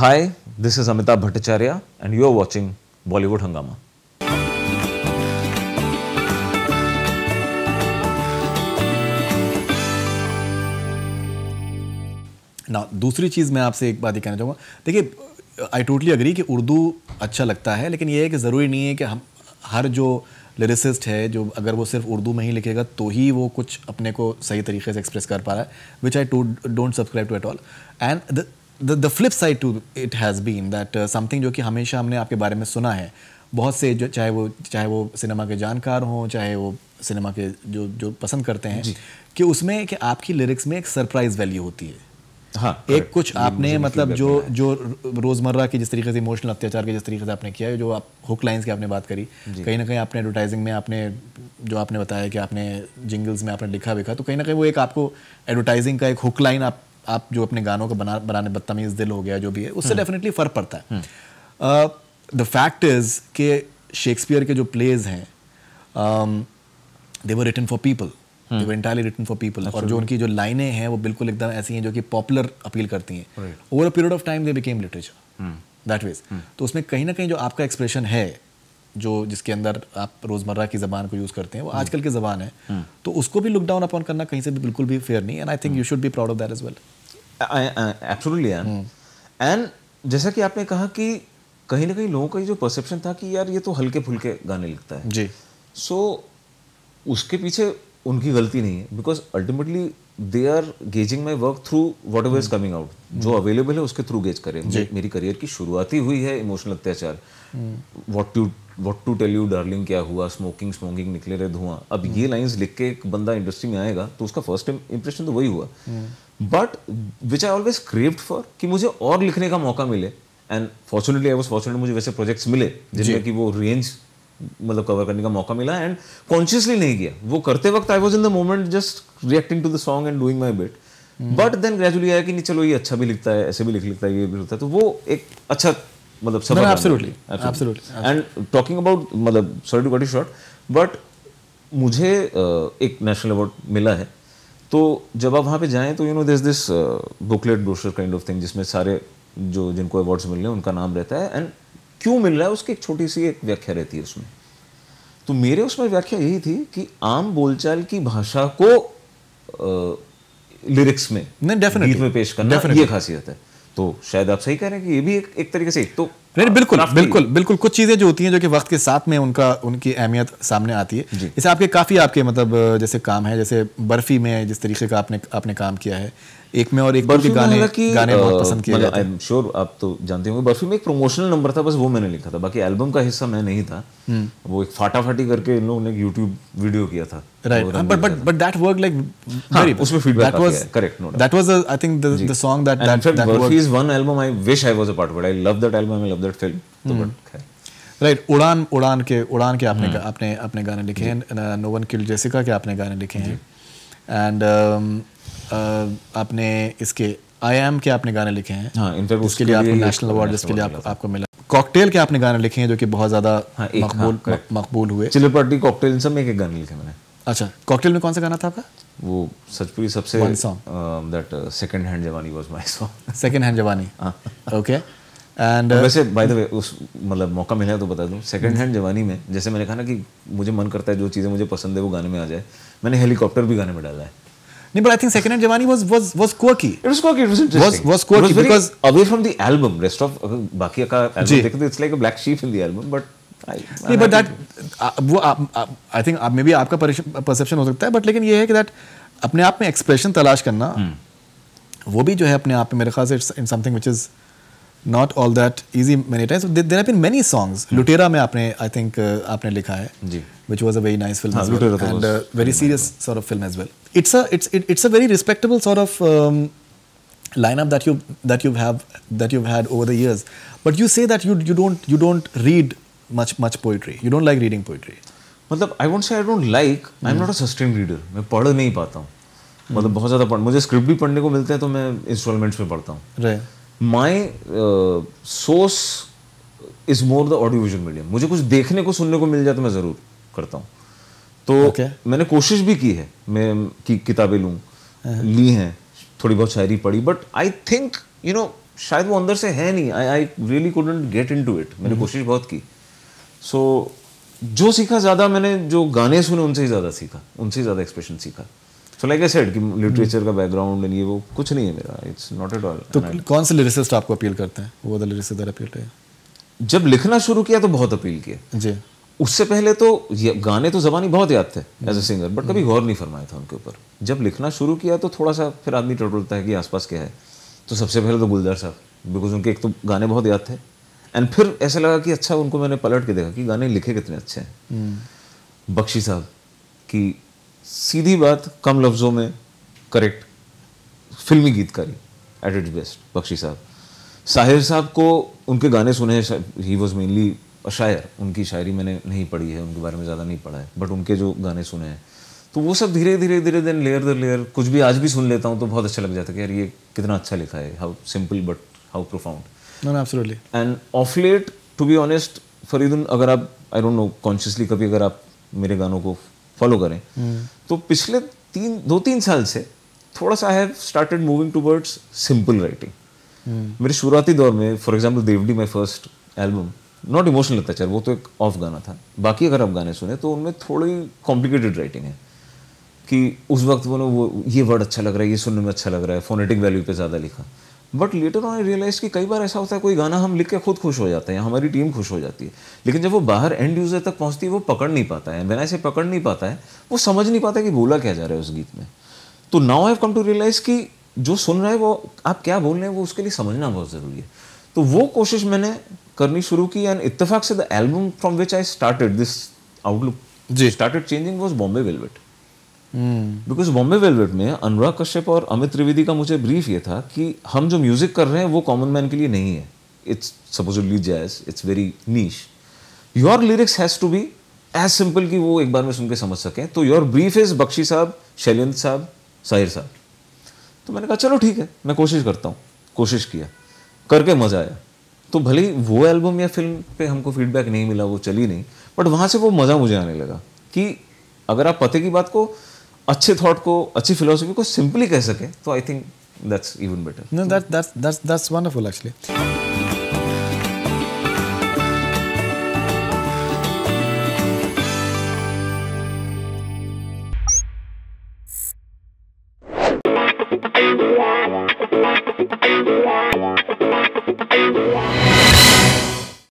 Hi, this is Amitabh Bhattacharya and you are watching Bollywood Hungama. ना दूसरी चीज़ मैं आपसे एक बात ही कहना चाहूँगा, देखिए आई टोटली अग्री कि उर्दू अच्छा लगता है, लेकिन ये है कि ज़रूरी नहीं है कि हम हर जो लिरिसिस्ट है जो अगर वो सिर्फ उर्दू में ही लिखेगा तो ही वो कुछ अपने को सही तरीके से एक्सप्रेस कर पा रहा है, which I don't subscribe to at all. And the flip side to it has been that something जो कि हमेशा हमने आपके बारे में सुना है, बहुत से जो चाहे वो सिनेमा के जानकार हों, चाहे वो सिनेमा के जो पसंद करते हैं, कि उसमें कि आपकी लिरिक्स में एक सरप्राइज वैल्यू होती है. हाँ, एक कुछ आपने मतलब जो रोज़मर्रा की जिस तरीके से इमोशनल अत्याचार के जिस तरीके से आपने किया है, जो आप हुक लाइंस की आपने बात करी, कहीं ना कहीं आपने एडवर्टाइजिंग में आपने जो आपने बताया कि आपने जिंगल्स में आपने लिखा विखा, तो कहीं ना कहीं वो एक आपको एडवर्टाइजिंग का एक हुक लाइन आप जो अपने गानों को बनाने बदतमीज़ दिल हो गया जो भी है, उससे डेफिनेटली फ़र्क पड़ता है. द फैक्ट इज़ कि शेक्सपियर के जो प्लेज हैं they were written for people, they were entirely written for people. और जो उनकी जो लाइनें हैं वो बिल्कुल एकदम ऐसी हैं जो कि पॉपुलर अपील करती हैं. Over a period of time they became literature that ways. तो उसमें कहीं ना कहीं जो आपका एक्सप्रेशन है, जो जिसके अंदर आप रोज़मर्रा की ज़बान को यूज़ करते हैं, वो आजकल की ज़बान है, तो उसको भी लुक डाउन अपॉन करना कहीं से भी बिल्कुल भी फेयर नहीं. And I think you should be proud of that as well. Absolutely. And जैसा कि आपने कहा कि कहीं ना कहीं लोगों का जो परसेप्शन था कि यार ये तो हल्के फुल्के गाने लिखता है जी, सो उसके पीछे उनकी गलती नहीं है, because ultimately they are gauging my work through whatever is coming out. जो अवेलेबल है उसके थ्रू गेज करें. मेरी करियर की शुरुआत ही हुई है इमोशनल अत्याचार, what to tell you darling क्या हुआ, स्मोकिंग निकले रहे धुआं. अब ये लाइंस लिख के एक बंदा इंडस्ट्री में आएगा तो उसका फर्स्ट इंप्रेशन तो वही हुआ. But which I always craved for कि मुझे और लिखने का मौका मिले. And fortunately I was fortunate, मुझे वैसे प्रोजेक्ट्स मिले जिनमें कि वो रेंज मतलब कवर करने का मौका मिला. एंड कॉन्शियसली नहीं किया, वो करते वक्त I was in the moment just reacting to the song and doing my bit. But then gradually आया कि नहीं चलो ये अच्छा भी लिखता है, ऐसे भी लिखता है, ये भी लिखता है, तो वो एक अच्छा मतलब सफर. एब्सोल्युटली. एंड टॉकिंग अबाउट मतलब sorry to cut you short, but मुझे एक नेशनल अवार्ड मिला है. तो जब आप वहाँ पे जाएं तो you know there is this booklet brochure kind of thing जिसमें सारे जो जिनको अवार्ड्स मिल रहे हैं उनका नाम रहता है एंड क्यों मिल रहा है उसकी एक छोटी सी एक व्याख्या रहती है उसमें. तो मेरे उसमें व्याख्या यही थी कि आम बोलचाल की भाषा को लिरिक्स में गीत में पेश करना, ये खासियत है. तो शायद आप सही कह रहे हैं कि ये भी एक तरीके से एक तो बिल्कुल कुछ चीज़ें जो होती हैं जो कि वक्त के साथ में उनकी अहमियत सामने आती है. जैसे आपके मतलब जैसे काम है, जैसे बर्फी में जिस तरीके का आपने काम किया है, एक में और एक गाने बहुत पसंद किए जाते हैं. आई एम श्योर आप तो जानते होंगे, बर्फी में एक प्रमोशनल नंबर था, बस वो मैंने लिखा था, बाकी एल्बम का हिस्सा मैं नहीं था. वो एक फाटाफाटी करके इन लोगों ने यूट्यूब वीडियो किया था. Right, but that work like very, उसमें फीडबैक आया है. Correct, no doubt. That was I think the song that Barfi is one album I wish I was a part of it. I love that album, I love that film. तो but right, Udaan के आपने गाने लिखे हैं, no one killed Jessica के आपने गाने लिखे हैं, एंड आपने इसके आई एम के आपने गाने लिखे हैं. हाँ, इनफैक्ट उसके लिए आपको नेशनल अवार्ड जिसके लिए आपको मिला. कॉकटेल के आपने गाने लिखे हैं जो कि बहुत ज़्यादा मकबूल हुए. चिल्लर पार्टी, कॉकटेल, सब में एक गाने लिखे मैंने. अच्छा, कॉकटेल में कौन सा गाना था आपका? वो सचपुरी सबसे दैट सेकंड हैंड जवानी was my song. Second hand जवानी, ओके. एंड वैसे बाय द वे उस मतलब मौका मिला तो बता दूं, सेकंड हैंड जवानी में जैसे मैंने कहा ना कि मुझे मन करता है जो चीज़ें मुझे पसंद है वो गाने में आ जाए, मैंने हेलीकॉप्टर भी गाने में डाला है. नहीं, but I think Second Hand Jawani was quirky. It was quirky. It was interesting. Was quirky it was because away from the album. Rest of बाकी का album देखे तो it's like a black sheep in the album. But नहीं, but that वो I think maybe आपका perception हो सकता है, but लेकिन ये है कि that अपने आप में expression तलाश करना वो भी जो है अपने आप में मेरे ख्याल से it's something which is not all that easy many times. There have been many songs. Lutera में आपने I think आपने लिखा है, which was a very nice film as well, and very serious sort of film as well. It's a very respectable sort of lineup that you've had over the years. But you say that you don't read much poetry. You don't like reading poetry. मतलब I won't say I don't like. I'm not a sustained reader. मैं पढ़ नहीं पाता हूँ. मतलब बहुत ज़्यादा मुझे स्क्रिप्ट भी पढ़ने को मिलते हैं तो मैं इंस्टॉलमेंट्स में पढ़ता हूँ. Right. My source is more the audio visual medium. मुझे कुछ देखने को सुनने को मिल जाए तो मैं ज़रूर करता हूँ. तो मैंने कोशिश भी की है मैं कि किताबें लूँ, ली हैं, थोड़ी बहुत शायरी पढ़ी, but I think you know शायद वो अंदर से है नहीं. I really couldn't get into it. मैंने कोशिश बहुत की. सो जो सीखा ज़्यादा मैंने जो गाने सुने उनसे ही ज़्यादा सीखा, उनसे ही ज़्यादा एक्सप्रेशन सीखा. सो लाइक आई सेड कि लिटरेचर का बैकग्राउंड एंड ये वो कुछ नहीं है मेरा. It's not at all. तो कौन से लिरिसिस्ट आपको अपील करते हैं? वो the lyricist that appeal to you? जब लिखना शुरू किया तो बहुत अपील किया जी. उससे पहले तो ये गाने तो ज़बानी बहुत याद थे एज अ सिंगर, बट कभी गौर नहीं फरमाया था उनके ऊपर. जब लिखना शुरू किया तो थोड़ा सा फिर आदमी टटोलता है कि आसपास क्या है. तो सबसे पहले तो गुलजार साहब, बिकॉज उनके एक तो गाने बहुत याद थे, एंड फिर ऐसा लगा कि अच्छा उनको मैंने पलट के देखा कि गाने लिखे कितने अच्छे हैं. बख्शी साहब की सीधी बात, कम लफ्ज़ों में करेक्ट फिल्मी गीतकारी एट इट्स बेस्ट. बख्शी साहब. साहिर साहब को उनके गाने सुने हैं. ही वॉज मेनली शायर. उनकी शायरी मैंने नहीं पढ़ी है, उनके बारे में ज़्यादा नहीं पढ़ा है, बट उनके जो गाने सुने हैं तो वो सब धीरे धीरे धीरे देन लेयर दर लेयर कुछ भी आज भी सुन लेता हूँ तो बहुत अच्छा लग जाता है कि यार ये कितना अच्छा लिखा है. How simple but how profound. No, absolutely. And of late to be honest Faridoon, अगर आप आई डोंट नो कॉन्शियसली कभी अगर आप मेरे गानों को फॉलो करें तो पिछले 2-3 साल से थोड़ा सा I have started moving towards simple writing. मेरे शुरुआती दौर में for example DevD my first album, not emotional अत्याचार, वो तो एक ऑफ गाना था. बाकी अगर आप गाने सुने तो उनमें थोड़ी कॉम्प्लिकेटेड राइटिंग है कि उस वक्त वो ये वर्ड अच्छा लग रहा है, ये सुनने में अच्छा लग रहा है, फोनेटिक वैल्यू पे ज़्यादा लिखा. But later on I realise कि कई बार ऐसा होता है कोई गाना हम लिख के खुद खुश हो जाते हैं, हमारी टीम खुश हो जाती है, लेकिन जब वो बाहर एंड यूजर तक पहुंचती है वो पकड़ नहीं पाता है. व्हेन आई से पकड़ नहीं पाता है, वो समझ नहीं पाता कि बोला क्या जा रहा है उस गीत में. तो now I have come to realise कि जो सुन रहा है वो आप क्या बोल रहे हैं वो उसके लिए समझना बहुत ज़रूरी है. तो वो कोशिश मैंने करनी शुरू की. एंड इत्तेफाक से the album from which I started this outlook started changing was Bombay velvet. Because Bombay velvet में अनुराग कश्यप और अमित त्रिवेदी का मुझे ब्रीफ ये था कि हम जो म्यूजिक कर रहे हैं वो कॉमन मैन के लिए नहीं है. It's supposedly jazz, it's very niche. Your lyrics has to be as simple कि वो एक बार में सुन के समझ सकें. तो योर ब्रीफ इज बख्शी साहब, शैलेंद्र साहब, साहिर साहब. तो मैंने कहा चलो ठीक है, मैं कोशिश करता हूँ. कोशिश किया, करके मजा आया. तो भले ही वो एल्बम या फिल्म पे हमको फीडबैक नहीं मिला, वो चली नहीं, बट वहाँ से वो मज़ा मुझे आने लगा कि अगर आप पते की बात को, अच्छे थॉट को, अच्छी फिलोसफी को सिंपली कह सके तो I think that's even better. No, that's wonderful actually.